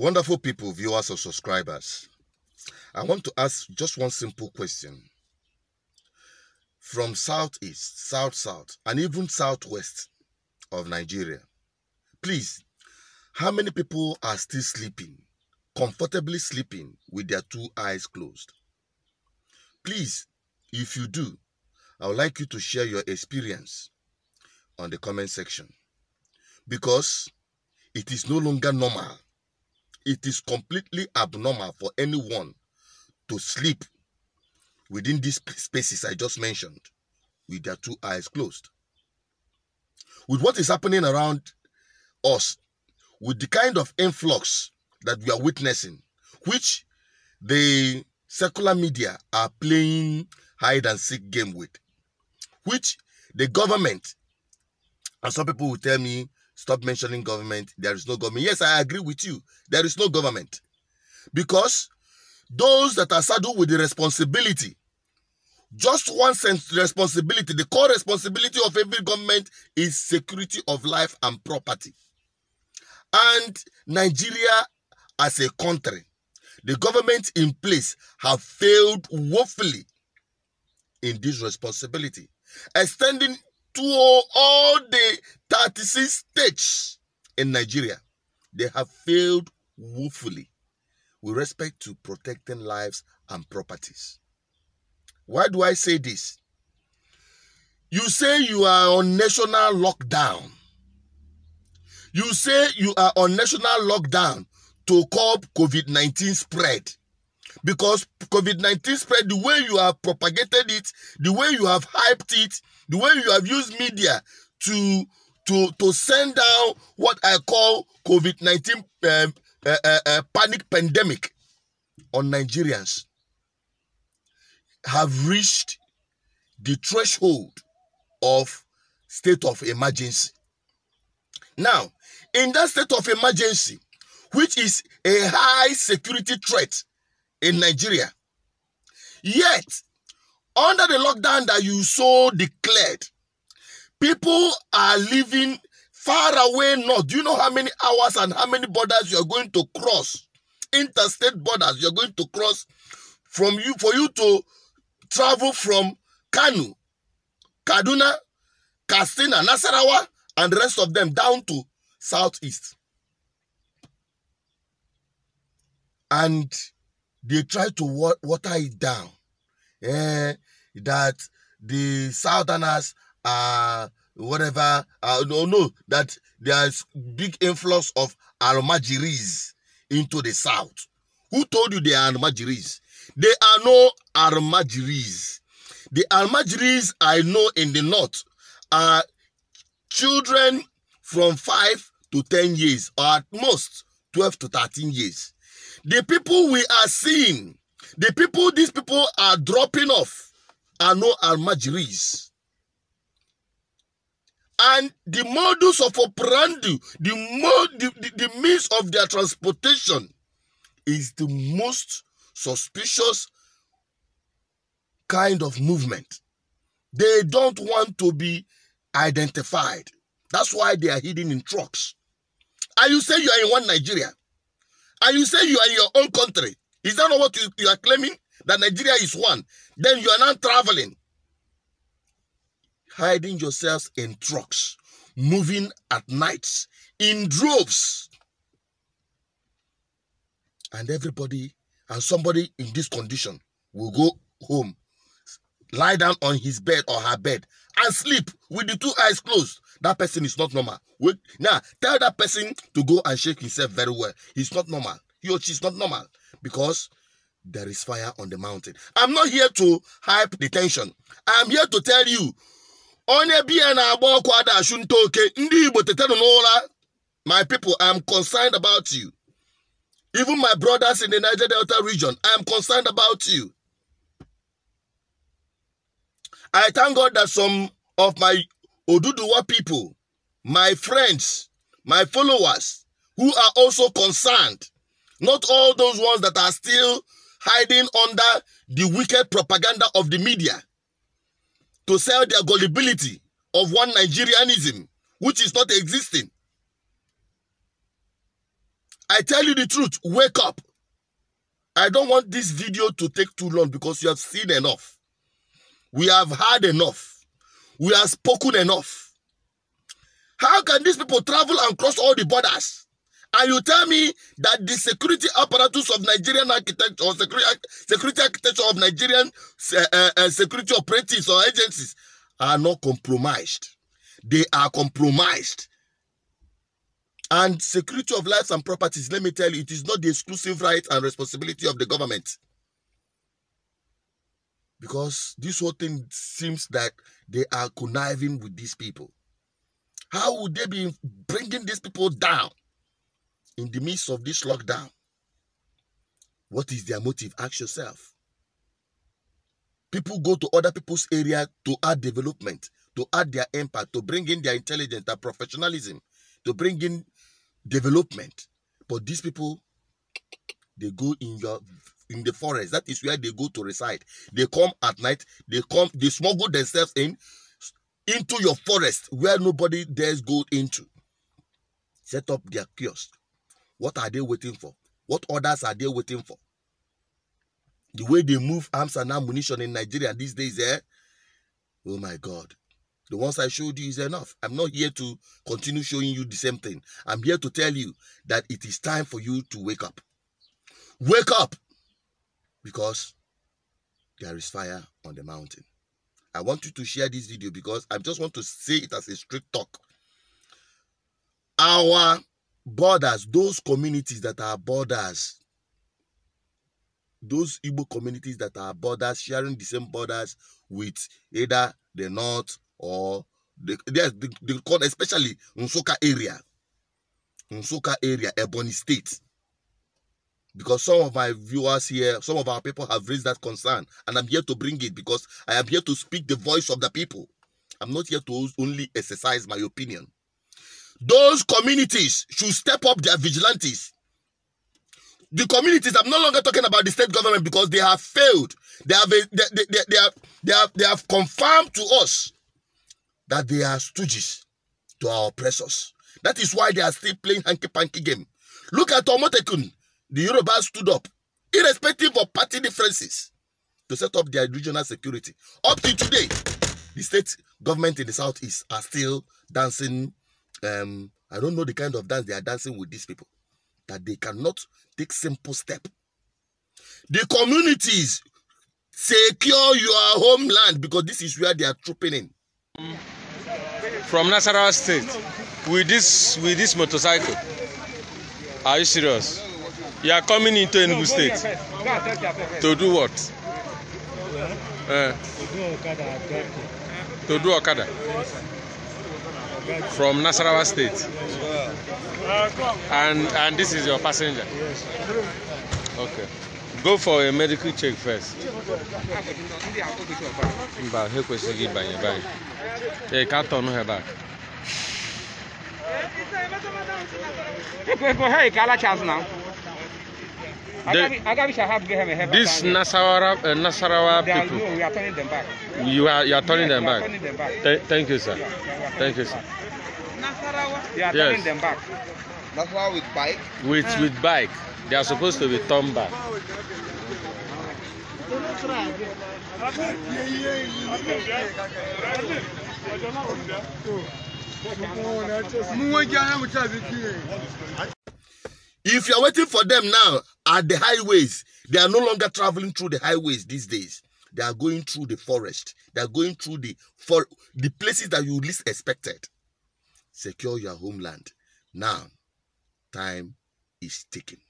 Wonderful people, viewers or subscribers, I want to ask just one simple question. From southeast, south, and even southwest of Nigeria, please, how many people are still sleeping, comfortably sleeping with their two eyes closed? Please, if you do, I would like you to share your experience on the comment section, because it is no longer normal. It is completely abnormal for anyone to sleep within these spaces I just mentioned with their two eyes closed. With what is happening around us, with the kind of influx that we are witnessing, which the secular media are playing hide and seek game with, which the government, and some people will tell me, stop mentioning government, there is no government. Yes, I agree with you. There is no government. Because those that are saddled with the responsibility, just one sense responsibility, the core responsibility of every government is security of life and property. And Nigeria as a country, the government in place have failed woefully in this responsibility, extending to all the 36 states in Nigeria. They have failed woefully with respect to protecting lives and properties. Why do I say this? You say you are on national lockdown. You say you are on national lockdown to curb COVID-19 spread. Because COVID-19 spread, the way you have propagated it, the way you have hyped it, the way you have used media to send down what I call COVID-19 panic pandemic on Nigerians, have reached the threshold of state of emergency. Now, in that state of emergency, which is a high security threat in Nigeria, yet, under the lockdown that you so declared, people are living far away north. Do you know how many hours and how many borders you are going to cross? Interstate borders you are going to cross for you to travel from Kano, Kaduna, Katsina, Nasarawa, and the rest of them down to southeast. And they try to water it down. That the southerners are whatever, that there's big influx of Almajiris into the south. Who told you they are Almajiris? They are no Almajiris. The Almajiris I know in the north are children from 5 to 10 years, or at most 12 to 13 years. The people we are seeing, these people are dropping off, are no Almajiris. And the modus of operandi, the means of their transportation is the most suspicious kind of movement. They don't want to be identified. That's why they are hidden in trucks. And you say you are in one Nigeria. And you say you are in your own country. Is that not what you are claiming? That Nigeria is one. Then you are not traveling. Hiding yourselves in trucks. Moving at nights. In droves. And everybody and somebody in this condition will go home, lie down on his bed or her bed, and sleep with the two eyes closed. That person is not normal. Now, tell that person to go and shake himself very well. He's not normal. He or she is not normal, because there is fire on the mountain. I'm not here to hype the tension. I'm here to tell you, my people, I'm concerned about you. Even my brothers in the Niger Delta region, I am concerned about you. I thank God that some of my Oduduwa people, my friends, my followers, who are also concerned, not all those ones that are still hiding under the wicked propaganda of the media to sell their gullibility of one Nigerianism, which is not existing. I tell you the truth, wake up. I don't want this video to take too long because you have seen enough. We have heard enough. We have spoken enough. How can these people travel and cross all the borders? And you tell me that the security apparatus of Nigerian architecture or security architecture of Nigerian security operatives or agencies are not compromised. They are compromised. And security of lives and properties, let me tell you, it is not the exclusive right and responsibility of the government. Because this whole thing seems that they are conniving with these people. How would they be bringing these people down in the midst of this lockdown? What is their motive? Ask yourself. People go to other people's area to add development, to add their impact, to bring in their intelligence and professionalism, to bring in development. But these people, they go in the forest. That is where they go to reside. They come at night. They smuggle themselves into your forest where nobody dares go into. Set up their kiosk. What are they waiting for? What orders are they waiting for? The way they move arms and ammunition in Nigeria these days, oh my God. The ones I showed you is enough. I'm not here to continue showing you the same thing. I'm here to tell you that it is time for you to wake up. Wake up! Because there is fire on the mountain. I want you to share this video because I just want to say it as a straight talk. Our borders, those communities that are borders, those Igbo communities that are borders, sharing the same borders with either the north or the especially Nsukka area, Ebonyi State. Because some of my viewers here, some of our people have raised that concern, and I'm here to bring it because I am here to speak the voice of the people. I'm not here to only exercise my opinion. Those communities should step up their vigilantes. The communities, I'm no longer talking about the state government because they have failed. They have confirmed to us that they are stooges to our oppressors. That is why they are still playing hanky-panky game. Look at Omotekun. The Yorubas stood up, irrespective of party differences, to set up their regional security. Up to today, the state government in the southeast are still dancing. I don't know the kind of dance they are dancing with these people, that they cannot take simple step. The communities secure your homeland because this is where they are trooping in. From Nasarawa State, with this motorcycle. Are you serious? You are coming into Enugu State to do what? To do Okada. From Nasarawa State. And this is your passenger? Yes. Okay. Go for a medical check first. You can't turn her back. This Nasarawa people. No, we are turning them back. You are turning them back. Turning them back. Thank you, sir. Thank you, sir. We are turning them back. Nasarawa with bike? With bike. They are supposed to be turned back. If you are waiting for them now at the highways, they are no longer traveling through the highways these days. They are going through the forest. They are going through the places that you least expected. Secure your homeland. Now, time is ticking.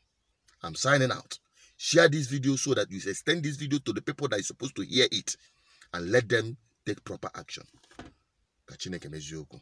I'm signing out. Share this video so that you extend this video to the people that are supposed to hear it and let them take proper action. Kachineke meziokwu.